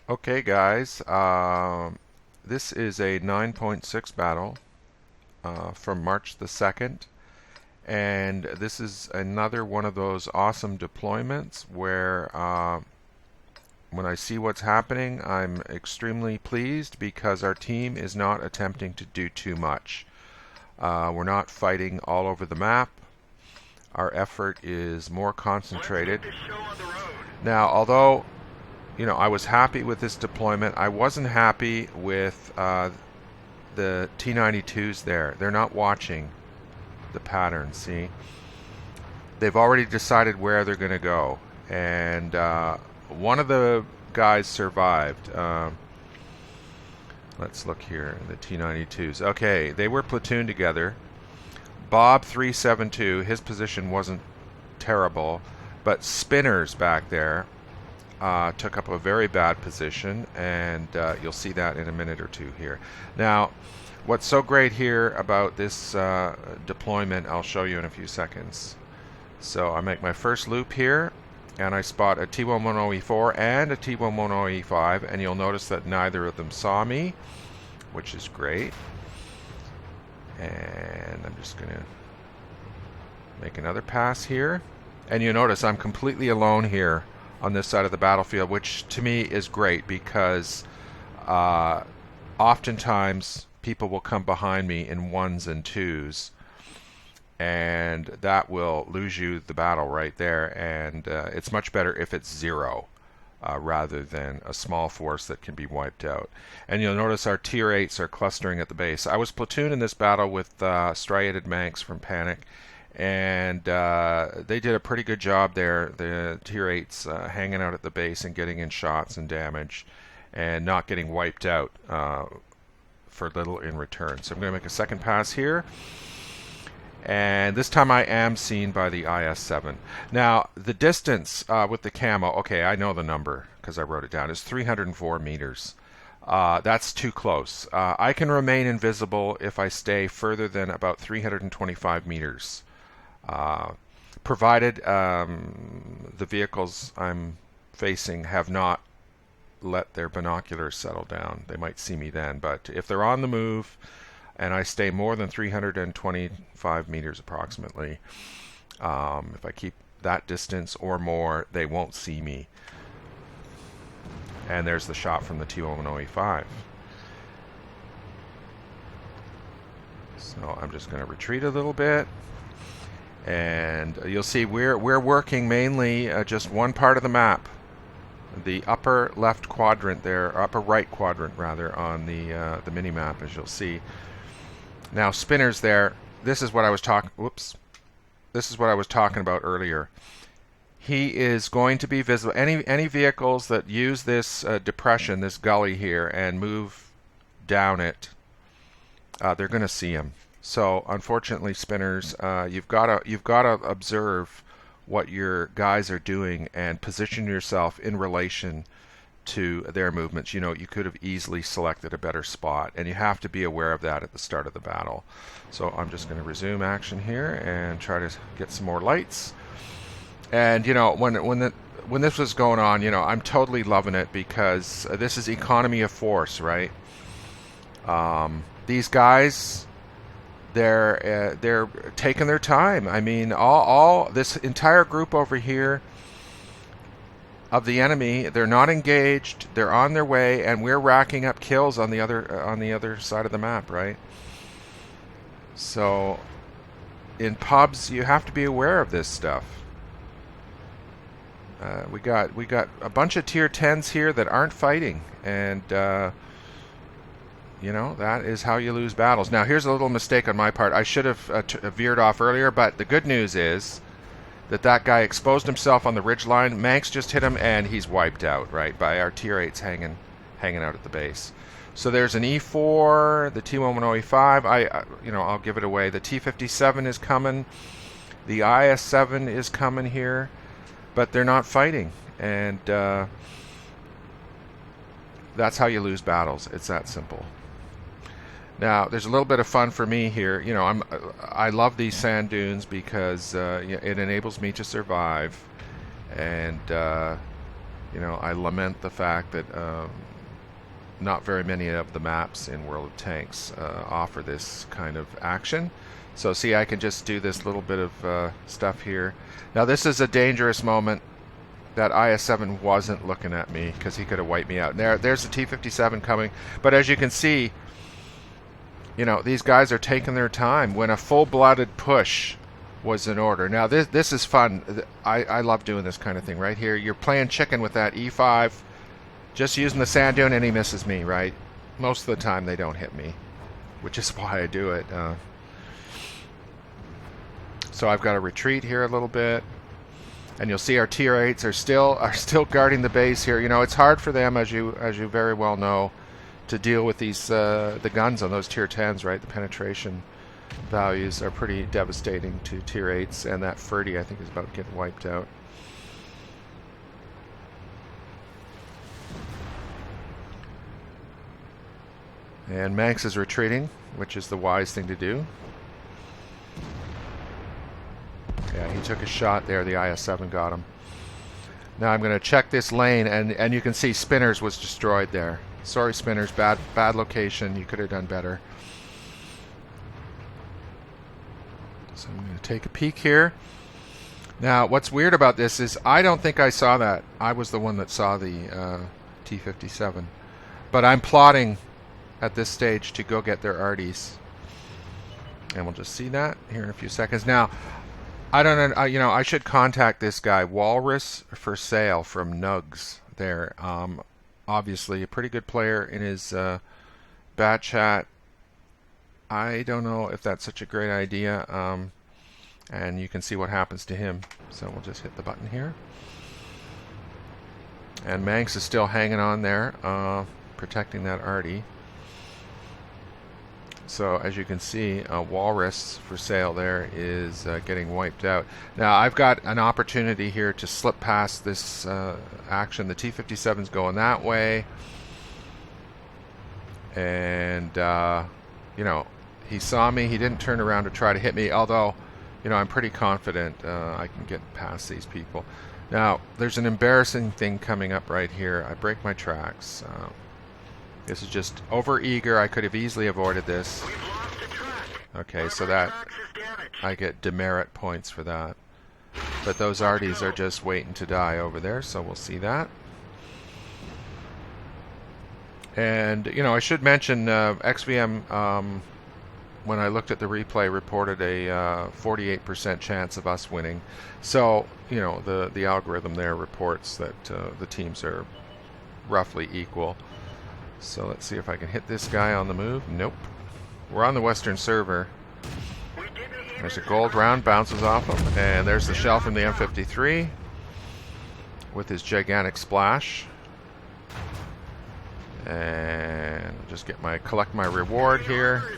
Okay, guys, this is a 9.6 battle from March the 2nd, and this is another one of those awesome deployments where when I see what's happening, I'm extremely pleased because our team is not attempting to do too much. We're not fighting all over the map. Our effort is more concentrated. Now, although I was happy with this deployment. I wasn't happy with the T-92s there. They're not watching the pattern, see? They've already decided where they're going to go. And one of the guys survived. Let's look here, the T-92s. Okay, they were platooned together. Bob 372, his position wasn't terrible, but Spinners back there took up a very bad position, and you'll see that in a minute or two here. Now, what's so great here about this deployment, I'll show you in a few seconds. So I make my first loop here, and I spot a T-110E4 and a T-110E5, and you'll notice that neither of them saw me, which is great. And I'm just going to make another pass here. And you notice I'm completely alone here on this side of the battlefield, which to me is great because oftentimes people will come behind me in ones and twos, and that will lose you the battle right there. And it's much better if it's zero rather than a small force that can be wiped out. And you'll notice our tier 8s are clustering at the base. I was platooned in this battle with striated Manx from Panic, and they did a pretty good job there, the tier 8s hanging out at the base and getting in shots and damage and not getting wiped out for little in return. So I'm going to make a second pass here, and this time I am seen by the IS-7. Now the distance with the camo, okay, I know the number because I wrote it down, is 304 meters. That's too close. I can remain invisible if I stay further than about 325 meters. Provided the vehicles I'm facing have not let their binoculars settle down. They might see me then, but if they're on the move and I stay more than 325 meters approximately, if I keep that distance or more, they won't see me. And there's the shot from the T-110E5. So I'm just going to retreat a little bit. And you'll see we're working mainly just one part of the map, the upper left quadrant there, or upper right quadrant rather, on the mini map, as you'll see. Now Spinners there. This is what I was talking. Whoops. This is what I was talking about earlier. He is going to be visible. Any vehicles that use this depression, this gully here, and move down it, they're going to see him. So unfortunately, Spinners, you've got to observe what your guys are doing and position yourself in relation to their movements. You know, you could have easily selected a better spot, and you have to be aware of that at the start of the battle. So I'm just going to resume action here and try to get some more lights. And you know, when this was going on, you know, I'm totally loving it because this is economy of force, right? These guys, they're taking their time. I mean, all this entire group over here of the enemy, they're not engaged. They're on their way, and we're racking up kills on the other side of the map, right? So, in pubs, you have to be aware of this stuff. We got a bunch of tier 10s here that aren't fighting, and you know, that is how you lose battles. Now, here's a little mistake on my part. I should have veered off earlier, but the good news is that guy exposed himself on the ridge line. Manx just hit him, and he's wiped out, right, by our tier 8s hanging out at the base. So there's an E4, the T-110E5. You know, I'll give it away. The T-57 is coming. The IS-7 is coming here, but they're not fighting, and that's how you lose battles. It's that simple. Now, there's a little bit of fun for me here. You know, I love these sand dunes because it enables me to survive, and I lament the fact that not very many of the maps in World of Tanks offer this kind of action. So see, I can just do this little bit of stuff here. Now this is a dangerous moment. That IS-7 wasn't looking at me because he could have wiped me out. There's the T-57 coming. But as you can see, these guys are taking their time when a full-blooded push was in order. Now this is fun. I love doing this kind of thing right here. You're playing chicken with that E5, just using the sand dune, and he misses me, right? Most of the time they don't hit me, which is why I do it. So I've got to retreat here a little bit. And you'll see our Tier 8s are still guarding the base here. It's hard for them, as you very well know, to deal with these the guns on those Tier 10s, right? The penetration values are pretty devastating to Tier 8s, and that 30 I think is about to get wiped out. And Manx is retreating, which is the wise thing to do. Yeah, he took a shot there. The IS-7 got him. Now I'm going to check this lane, and you can see Spinners was destroyed there. Sorry, Spinners. Bad location. You could have done better. So I'm going to take a peek here. Now, what's weird about this is I don't think I saw that. I was the one that saw the T-57. But I'm plotting at this stage to go get their arties. And we'll just see that here in a few seconds. Now, I don't know, I should contact this guy, Walrus for Sale from Nugs there. Obviously a pretty good player in his bat chat. I don't know if that's such a great idea. And you can see what happens to him. So we'll just hit the button here. And Manx is still hanging on there, protecting that arty. So as you can see, Walrus for Sale there is getting wiped out. Now I've got an opportunity here to slip past this action. The T-57's going that way, and he saw me. He didn't turn around to try to hit me, although I'm pretty confident I can get past these people. Now there's an embarrassing thing coming up right here. I break my tracks. This is just over-eager. I could have easily avoided this. Okay, so that I get demerit points for that. But those arties are just waiting to die over there, so we'll see that. And, I should mention XVM, when I looked at the replay, reported a 48% chance of us winning. So, the algorithm there reports that the teams are roughly equal. So let's see if I can hit this guy on the move. Nope. We're on the Western server. There's a gold round, bounces off him. And there's the shell from the M53 with his gigantic splash. And just collect my reward here.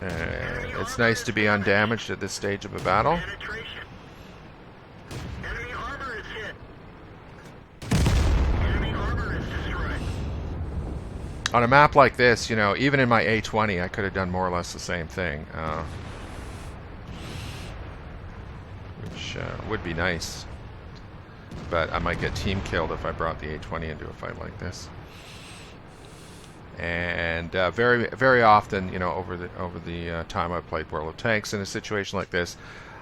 And it's nice to be undamaged at this stage of a battle. On a map like this, even in my A20, I could have done more or less the same thing, which would be nice. But I might get team killed if I brought the A20 into a fight like this. And very, very often, over the time I've played World of Tanks in a situation like this,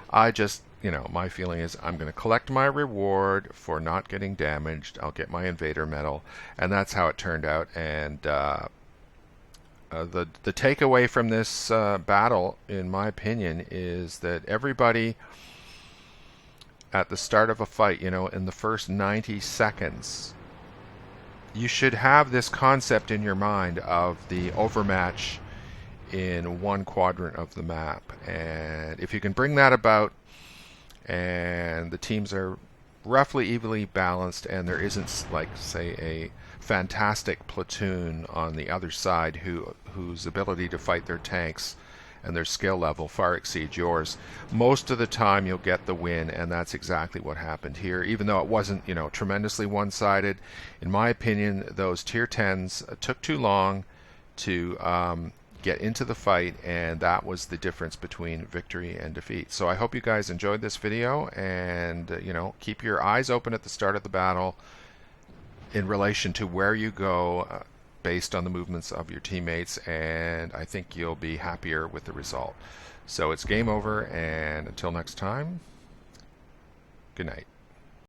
I just, my feeling is I'm going to collect my reward for not getting damaged. I'll get my invader medal, and that's how it turned out. And the takeaway from this battle, in my opinion, is that everybody at the start of a fight, in the first 90 seconds, you should have this concept in your mind of the overmatch in one quadrant of the map. And if you can bring that about, and the teams are roughly evenly balanced, and there isn't, like, say, a fantastic platoon on the other side whose ability to fight their tanks and their skill level far exceeds yours, most of the time you'll get the win. And that's exactly what happened here, even though it wasn't tremendously one-sided. In my opinion, those tier 10s took too long to get into the fight, and that was the difference between victory and defeat. So I hope you guys enjoyed this video, and keep your eyes open at the start of the battle in relation to where you go based on the movements of your teammates, and I think you'll be happier with the result. So it's game over, and until next time, good night.